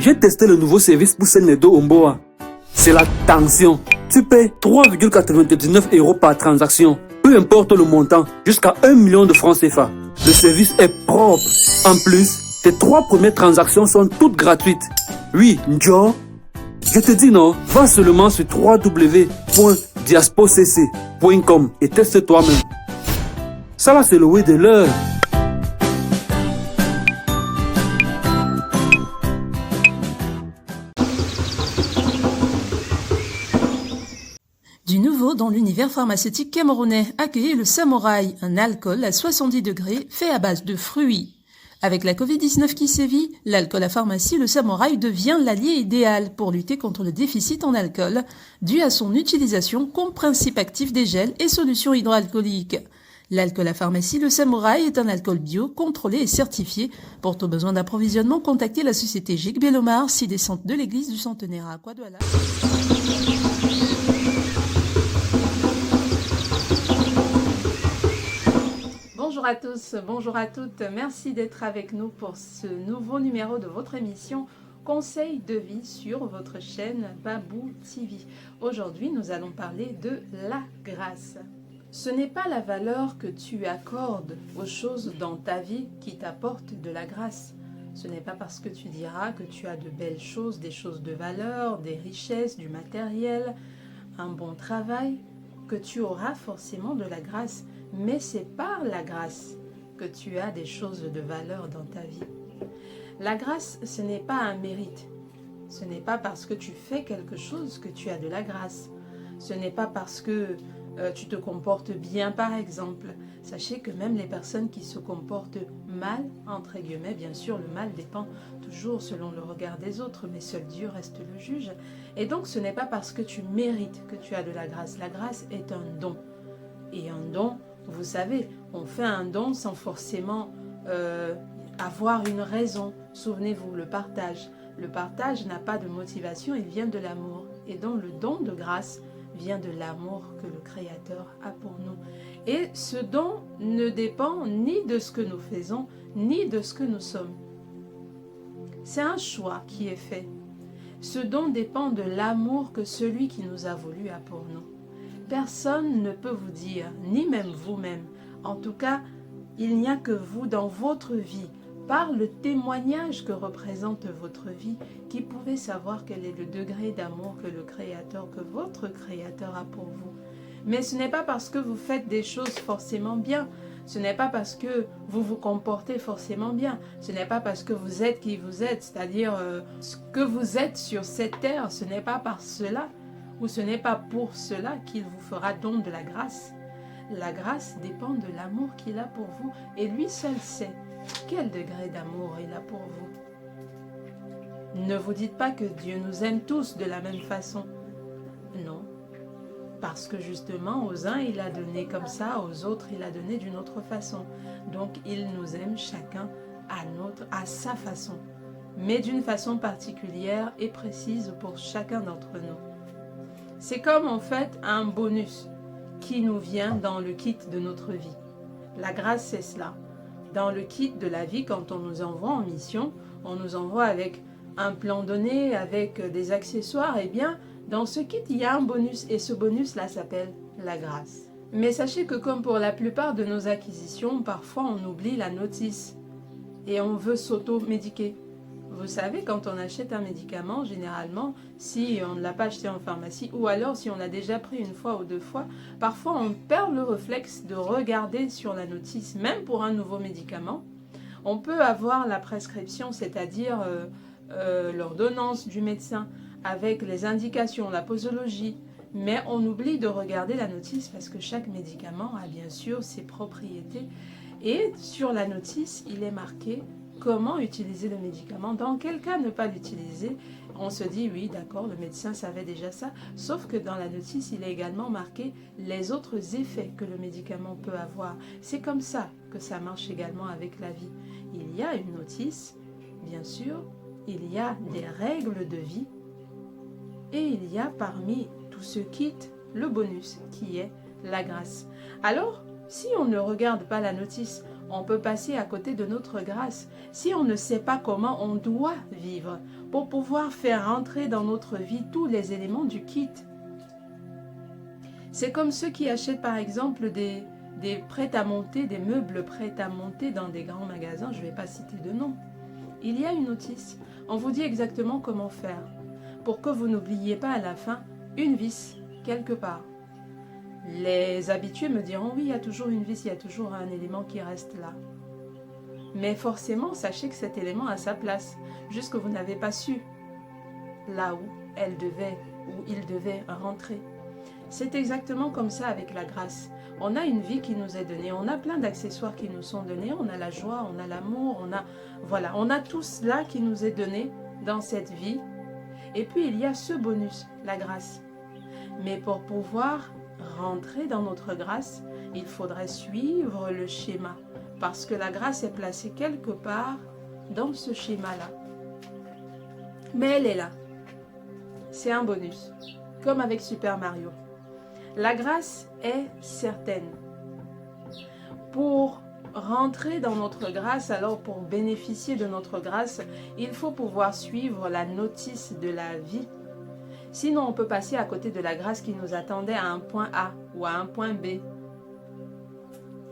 J'ai testé le nouveau service pour Senedo Omboa. C'est la tension. Tu payes 3,99 € par transaction. Peu importe le montant, jusqu'à 1 million de francs CFA. Le service est propre. En plus, tes 3 premières transactions sont toutes gratuites. Oui, Njo. Je te dis non, va seulement sur www.diaspocc.com et teste toi-même. Ça là, c'est le way de l'heure. Du nouveau dans l'univers pharmaceutique camerounais, accueillez le Samouraï, un alcool à 70 degrés fait à base de fruits. Avec la Covid-19 qui sévit, l'alcool à pharmacie, le Samouraï devient l'allié idéal pour lutter contre le déficit en alcool, dû à son utilisation comme principe actif des gels et solutions hydroalcooliques. L'alcool à pharmacie, le Samouraï est un alcool bio, contrôlé et certifié. Pour tout besoin d'approvisionnement, contactez la société Gic Bellomar, 6 descente de l'église du Centenaire à Kouadouala. Bonjour à tous, bonjour à toutes, merci d'être avec nous pour ce nouveau numéro de votre émission Conseil de vie sur votre chaîne Babou TV. Aujourd'hui, nous allons parler de la grâce. Ce n'est pas la valeur que tu accordes aux choses dans ta vie qui t'apporte de la grâce. Ce n'est pas parce que tu diras que tu as de belles choses, des choses de valeur, des richesses, du matériel, un bon travail, que tu auras forcément de la grâce. Mais c'est par la grâce que tu as des choses de valeur dans ta vie. La grâce, ce n'est pas un mérite. Ce n'est pas parce que tu fais quelque chose que tu as de la grâce. Ce n'est pas parce que tu te comportes bien, par exemple. Sachez que même les personnes qui se comportent mal, entre guillemets, bien sûr, le mal dépend toujours selon le regard des autres, mais seul Dieu reste le juge. Et donc, ce n'est pas parce que tu mérites que tu as de la grâce. La grâce est un don. Et un don, vous savez, on fait un don sans forcément avoir une raison. Souvenez-vous, le partage. Le partage n'a pas de motivation, il vient de l'amour. Et donc le don de grâce vient de l'amour que le Créateur a pour nous. Et ce don ne dépend ni de ce que nous faisons, ni de ce que nous sommes. C'est un choix qui est fait. Ce don dépend de l'amour que celui qui nous a voulu a pour nous. Personne ne peut vous dire, ni même vous-même, en tout cas, il n'y a que vous dans votre vie, par le témoignage que représente votre vie, qui pouvez savoir quel est le degré d'amour que le Créateur, que votre Créateur a pour vous. Mais ce n'est pas parce que vous faites des choses forcément bien, ce n'est pas parce que vous vous comportez forcément bien, ce n'est pas parce que vous êtes qui vous êtes, c'est-à-dire ce que vous êtes sur cette terre, ce n'est pas par cela, ou ce n'est pas pour cela qu'il vous fera don de la grâce. La grâce dépend de l'amour qu'il a pour vous, et lui seul sait quel degré d'amour il a pour vous. Ne vous dites pas que Dieu nous aime tous de la même façon. Non, parce que justement, aux uns il a donné comme ça, aux autres il a donné d'une autre façon. Donc il nous aime chacun à sa façon, mais d'une façon particulière et précise pour chacun d'entre nous. C'est comme en fait un bonus qui nous vient dans le kit de notre vie. La grâce, c'est cela. Dans le kit de la vie, quand on nous envoie en mission, on nous envoie avec un plan donné, avec des accessoires. Eh bien, dans ce kit, il y a un bonus. Et ce bonus-là s'appelle la grâce. Mais sachez que comme pour la plupart de nos acquisitions, parfois on oublie la notice. Et on veut s'auto-médiquer. Vous savez, quand on achète un médicament, généralement, si on ne l'a pas acheté en pharmacie, ou alors si on l'a déjà pris une fois ou deux fois, parfois on perd le réflexe de regarder sur la notice, même pour un nouveau médicament. On peut avoir la prescription, c'est-à-dire l'ordonnance du médecin, avec les indications, la posologie, mais on oublie de regarder la notice parce que chaque médicament a bien sûr ses propriétés. Et sur la notice, il est marqué comment utiliser le médicament, dans quel cas ne pas l'utiliser. On se dit oui d'accord, le médecin savait déjà ça, sauf que dans la notice il est également marqué les autres effets que le médicament peut avoir. C'est comme ça que ça marche également avec la vie. Il y a une notice, bien sûr, il y a des règles de vie et il y a parmi tout ce kit le bonus qui est la grâce. Alors si on ne regarde pas la notice, on peut passer à côté de notre grâce si on ne sait pas comment on doit vivre pour pouvoir faire entrer dans notre vie tous les éléments du kit. C'est comme ceux qui achètent par exemple des prêts-à-monter, des meubles prêts-à-monter dans des grands magasins, je ne vais pas citer de nom. Il y a une notice, on vous dit exactement comment faire pour que vous n'oubliez pas à la fin une vis quelque part. Les habitués me diront oui, il y a toujours une vis, il y a toujours un élément qui reste là. Mais forcément, sachez que cet élément a sa place, juste que vous n'avez pas su là où elle devait, où il devait rentrer. C'est exactement comme ça avec la grâce. On a une vie qui nous est donnée, on a plein d'accessoires qui nous sont donnés, on a la joie, on a l'amour, on a tout cela qui nous est donné dans cette vie. Et puis il y a ce bonus, la grâce. Mais pour pouvoir rentrer dans notre grâce, il faudrait suivre le schéma, parce que la grâce est placée quelque part dans ce schéma-là. Mais elle est là. C'est un bonus, comme avec Super Mario. La grâce est certaine. Pour rentrer dans notre grâce, alors pour bénéficier de notre grâce, il faut pouvoir suivre la notice de la vie. Sinon, on peut passer à côté de la grâce qui nous attendait à un point A ou à un point B.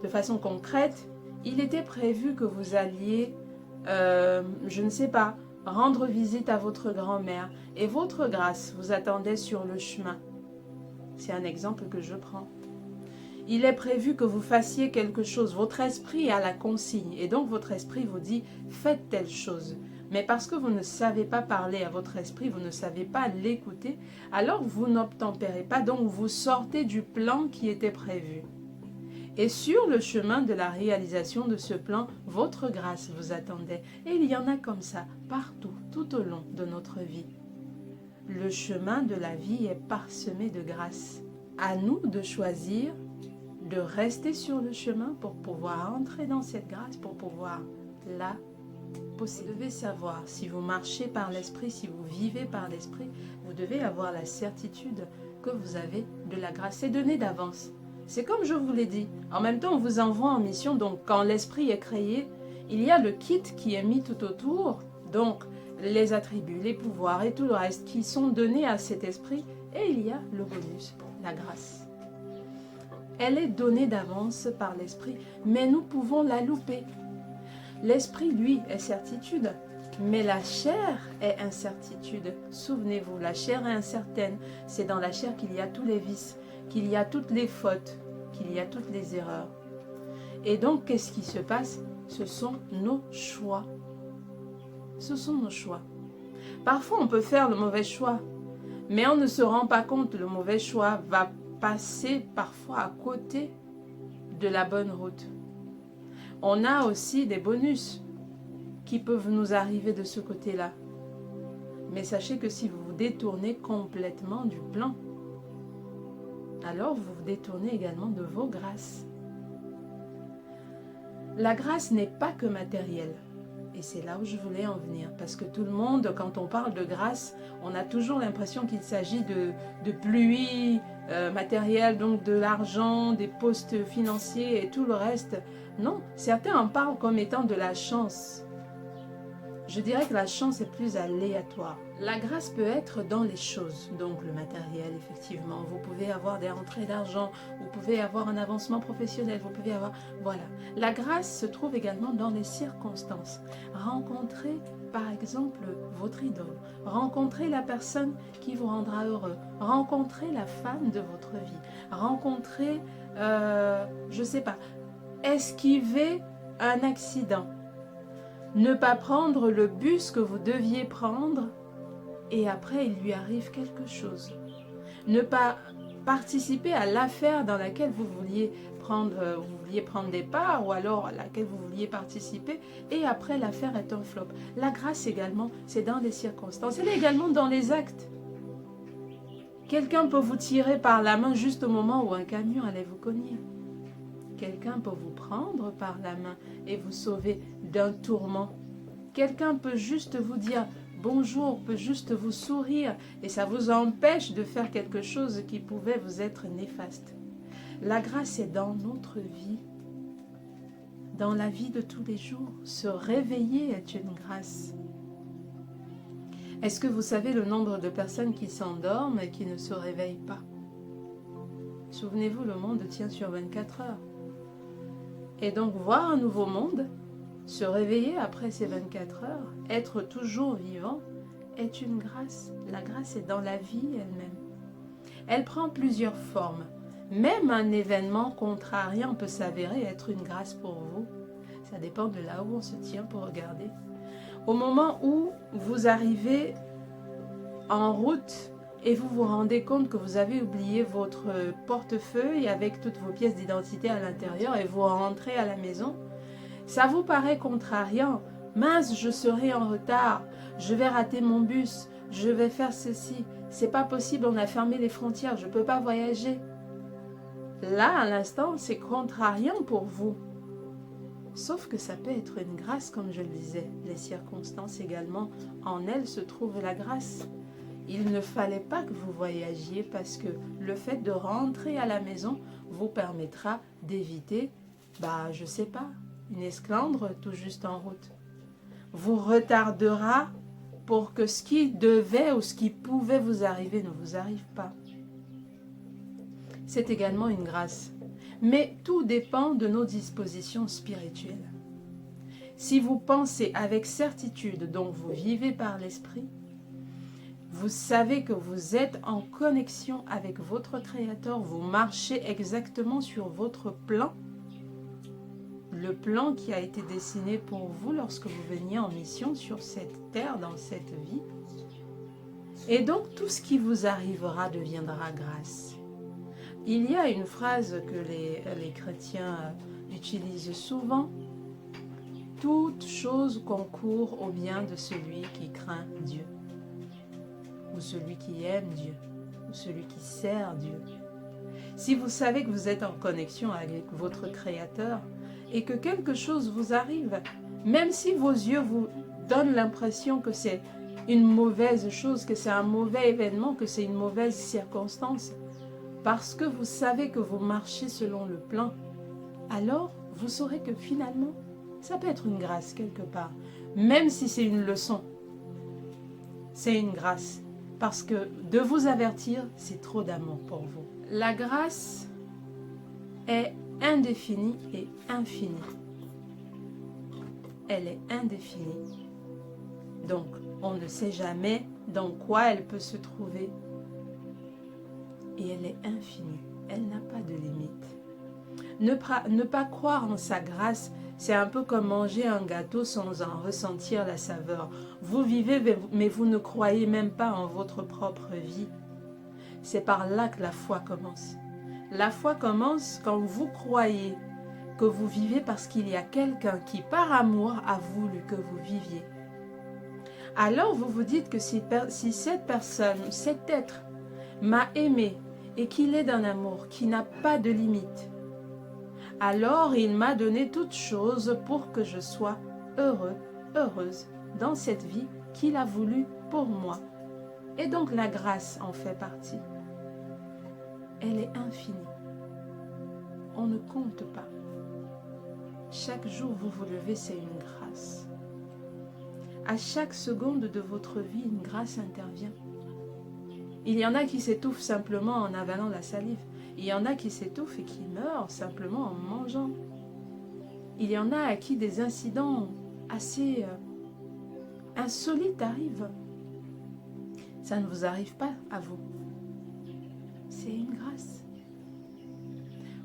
De façon concrète, il était prévu que vous alliez, je ne sais pas, rendre visite à votre grand-mère et votre grâce vous attendait sur le chemin. C'est un exemple que je prends. Il est prévu que vous fassiez quelque chose. Votre esprit a la consigne et donc votre esprit vous dit « faites telle chose ». Mais parce que vous ne savez pas parler à votre esprit, vous ne savez pas l'écouter, alors vous n'obtempérez pas, donc vous sortez du plan qui était prévu. Et sur le chemin de la réalisation de ce plan, votre grâce vous attendait. Et il y en a comme ça, partout, tout au long de notre vie. Le chemin de la vie est parsemé de grâce. À nous de choisir de rester sur le chemin pour pouvoir entrer dans cette grâce, pour pouvoir la posséder. Vous devez savoir, si vous marchez par l'esprit, si vous vivez par l'esprit, vous devez avoir la certitude que vous avez de la grâce. C'est donné d'avance. C'est comme je vous l'ai dit. En même temps, on vous envoie en mission, donc quand l'esprit est créé, il y a le kit qui est mis tout autour, donc les attributs, les pouvoirs et tout le reste qui sont donnés à cet esprit, et il y a le bonus, la grâce. Elle est donnée d'avance par l'esprit, mais nous pouvons la louper. L'esprit, lui, est certitude, mais la chair est incertitude. Souvenez-vous, la chair est incertaine. C'est dans la chair qu'il y a tous les vices, qu'il y a toutes les fautes, qu'il y a toutes les erreurs. Et donc, qu'est-ce qui se passe? Ce sont nos choix. Ce sont nos choix. Parfois, on peut faire le mauvais choix, mais on ne se rend pas compte. Le mauvais choix va passer parfois à côté de la bonne route. On a aussi des bonus qui peuvent nous arriver de ce côté-là. Mais sachez que si vous vous détournez complètement du plan, alors vous vous détournez également de vos grâces. La grâce n'est pas que matérielle. Et c'est là où je voulais en venir. Parce que tout le monde, quand on parle de grâce, on a toujours l'impression qu'il s'agit de pluie matérielle, donc de l'argent, des postes financiers et tout le reste. Non, certains en parlent comme étant de la chance. Je dirais que la chance est plus aléatoire. La grâce peut être dans les choses, donc le matériel, effectivement. Vous pouvez avoir des rentrées d'argent, vous pouvez avoir un avancement professionnel, vous pouvez avoir... Voilà. La grâce se trouve également dans les circonstances. Rencontrer, par exemple, votre idole. Rencontrer la personne qui vous rendra heureux. Rencontrer la femme de votre vie. Rencontrer, je ne sais pas, esquiver un accident. Ne pas prendre le bus que vous deviez prendre et après il lui arrive quelque chose. Ne pas participer à l'affaire dans laquelle vous vouliez prendre des parts ou alors à laquelle vous vouliez participer et après l'affaire est un flop. La grâce également, c'est dans les circonstances. Elle est également dans les actes. Quelqu'un peut vous tirer par la main juste au moment où un camion allait vous cogner. Quelqu'un peut vous prendre par la main et vous sauver d'un tourment. Quelqu'un peut juste vous dire bonjour, peut juste vous sourire et ça vous empêche de faire quelque chose qui pouvait vous être néfaste. La grâce est dans notre vie. dans la vie de tous les jours. Se réveiller est une grâce. Est-ce que vous savez le nombre de personnes qui s'endorment et qui ne se réveillent pas? Souvenez-vous, le monde tient sur 24 heures. Et donc voir un nouveau monde, se réveiller après ces 24 heures, être toujours vivant, est une grâce. La grâce est dans la vie elle-même. Elle prend plusieurs formes. Même un événement contrariant peut s'avérer être une grâce pour vous. Ça dépend de là où on se tient pour regarder. Au moment où vous arrivez en route et vous vous rendez compte que vous avez oublié votre portefeuille avec toutes vos pièces d'identité à l'intérieur et vous rentrez à la maison, ça vous paraît contrariant. Mince, je serai en retard, je vais rater mon bus, je vais faire ceci. C'est pas possible, on a fermé les frontières, je peux pas voyager. Là, à l'instant, c'est contrariant pour vous. Sauf que ça peut être une grâce, comme je le disais. Les circonstances également, en elles se trouve la grâce. Il ne fallait pas que vous voyagiez parce que le fait de rentrer à la maison vous permettra d'éviter, je sais pas, une esclandre tout juste en route. Vous retardera pour que ce qui devait ou ce qui pouvait vous arriver ne vous arrive pas. C'est également une grâce. Mais tout dépend de nos dispositions spirituelles. Si vous pensez avec certitude, donc vous vivez par l'esprit, vous savez que vous êtes en connexion avec votre Créateur, vous marchez exactement sur votre plan, le plan qui a été dessiné pour vous lorsque vous veniez en mission sur cette terre, dans cette vie. Et donc tout ce qui vous arrivera deviendra grâce. Il y a une phrase que les chrétiens utilisent souvent. Toute chose concourt au bien de celui qui craint Dieu, ou celui qui aime Dieu, ou celui qui sert Dieu. Si vous savez que vous êtes en connexion avec votre Créateur et que quelque chose vous arrive, même si vos yeux vous donnent l'impression que c'est une mauvaise chose, que c'est un mauvais événement, que c'est une mauvaise circonstance, parce que vous savez que vous marchez selon le plan, alors vous saurez que finalement, ça peut être une grâce quelque part. Même si c'est une leçon, c'est une grâce. Parce que de vous avertir, c'est trop d'amour pour vous. La grâce est indéfinie et infinie. Elle est indéfinie. Donc, on ne sait jamais dans quoi elle peut se trouver. Et elle est infinie, elle n'a pas de limite. Ne pas croire en sa grâce, c'est un peu comme manger un gâteau sans en ressentir la saveur. Vous vivez, mais vous ne croyez même pas en votre propre vie. C'est par là que la foi commence. La foi commence quand vous croyez que vous vivez parce qu'il y a quelqu'un qui, par amour, a voulu que vous viviez. Alors vous vous dites que si cette personne, cet être, m'a aimé, et qu'il est d'un amour qui n'a pas de limite, alors il m'a donné toutes choses pour que je sois heureux, heureuse dans cette vie qu'il a voulu pour moi. Et donc la grâce en fait partie. Elle est infinie. On ne compte pas. Chaque jour vous vous levez, c'est une grâce. À chaque seconde de votre vie, une grâce intervient. Il y en a qui s'étouffent simplement en avalant la salive. Il y en a qui s'étouffent et qui meurent simplement en mangeant. Il y en a à qui des incidents assez insolites arrivent. Ça ne vous arrive pas à vous. C'est une grâce.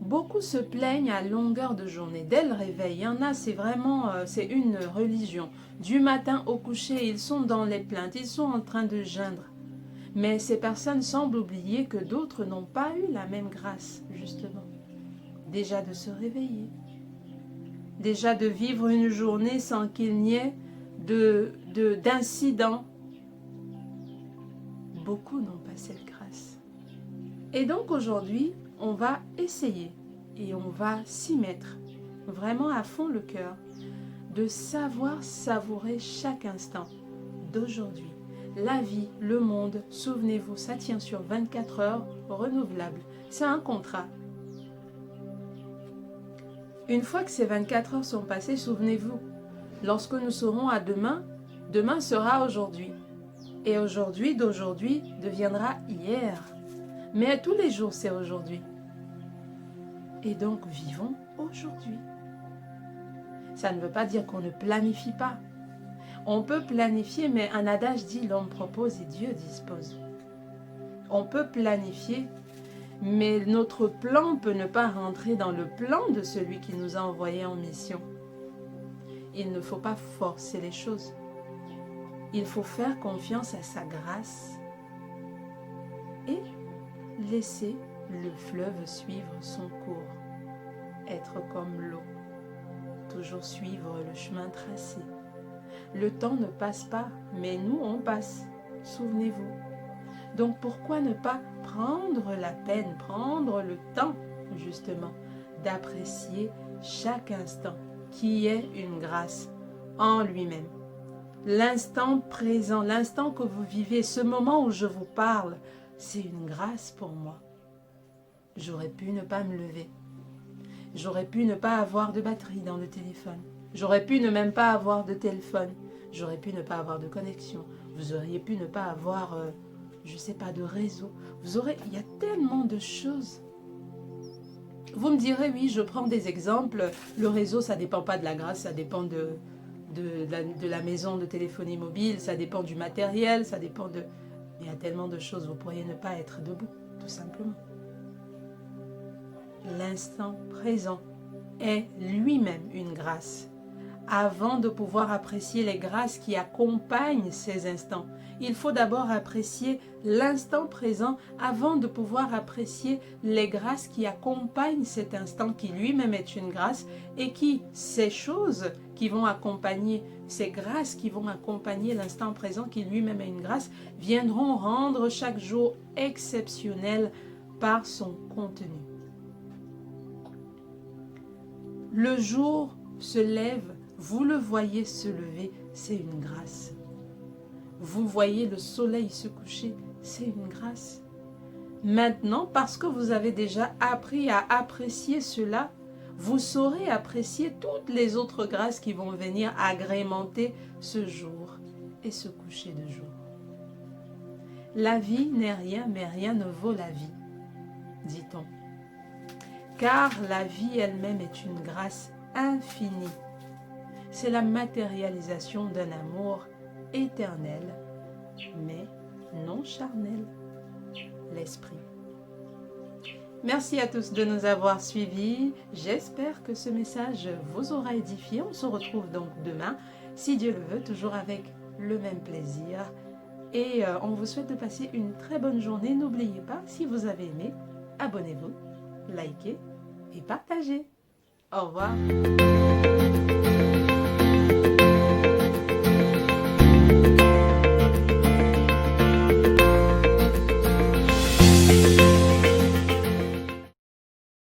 Beaucoup se plaignent à longueur de journée. Dès le réveil, il y en a, c'est vraiment, c'est une religion. Du matin au coucher, ils sont dans les plaintes, ils sont en train de geindre. Mais ces personnes semblent oublier que d'autres n'ont pas eu la même grâce, justement. Déjà de se réveiller. Déjà de vivre une journée sans qu'il n'y ait d'incidents. Beaucoup n'ont pas cette grâce. Et donc aujourd'hui, on va essayer et on va s'y mettre vraiment à fond le cœur de savoir savourer chaque instant d'aujourd'hui. La vie, le monde, souvenez-vous, ça tient sur 24 heures renouvelables. C'est un contrat. Une fois que ces 24 heures sont passées, souvenez-vous, lorsque nous serons à demain, demain sera aujourd'hui. Et aujourd'hui d'aujourd'hui deviendra hier. Mais tous les jours, c'est aujourd'hui. Et donc, vivons aujourd'hui. Ça ne veut pas dire qu'on ne planifie pas. On peut planifier, mais un adage dit l'homme propose et Dieu dispose. On peut planifier, mais notre plan peut ne pas rentrer dans le plan de celui qui nous a envoyés en mission. Il ne faut pas forcer les choses. Il faut faire confiance à sa grâce et laisser le fleuve suivre son cours. Être comme l'eau, toujours suivre le chemin tracé. Le temps ne passe pas, mais nous on passe, souvenez-vous. Donc pourquoi ne pas prendre la peine, prendre le temps justement d'apprécier chaque instant qui est une grâce en lui-même. L'instant présent, l'instant que vous vivez, ce moment où je vous parle, c'est une grâce pour moi. J'aurais pu ne pas me lever. J'aurais pu ne pas avoir de batterie dans le téléphone. J'aurais pu ne même pas avoir de téléphone. J'aurais pu ne pas avoir de connexion. Vous auriez pu ne pas avoir, je ne sais pas, de réseau. Il y a tellement de choses. Vous me direz, oui, je prends des exemples. Le réseau, ça ne dépend pas de la grâce, ça dépend de la maison de téléphonie mobile, ça dépend du matériel, ça dépend de... Il y a tellement de choses, vous pourriez ne pas être debout, tout simplement. L'instant présent est lui-même une grâce. Avant de pouvoir apprécier les grâces qui accompagnent ces instants, il faut d'abord apprécier l'instant présent avant de pouvoir apprécier les grâces qui accompagnent cet instant qui lui-même est une grâce et qui, ces choses qui vont accompagner, ces grâces qui vont accompagner l'instant présent qui lui-même est une grâce, viendront rendre chaque jour exceptionnel par son contenu. Le jour se lève, vous le voyez se lever, c'est une grâce. Vous voyez le soleil se coucher, c'est une grâce. Maintenant, parce que vous avez déjà appris à apprécier cela, vous saurez apprécier toutes les autres grâces qui vont venir agrémenter ce jour et ce coucher de jour. La vie n'est rien, mais rien ne vaut la vie, dit-on. Car la vie elle-même est une grâce infinie. C'est la matérialisation d'un amour éternel, mais non charnel, l'esprit. Merci à tous de nous avoir suivis. J'espère que ce message vous aura édifié. On se retrouve donc demain, si Dieu le veut, toujours avec le même plaisir. Et on vous souhaite de passer une très bonne journée. N'oubliez pas, si vous avez aimé, abonnez-vous, likez et partagez. Au revoir.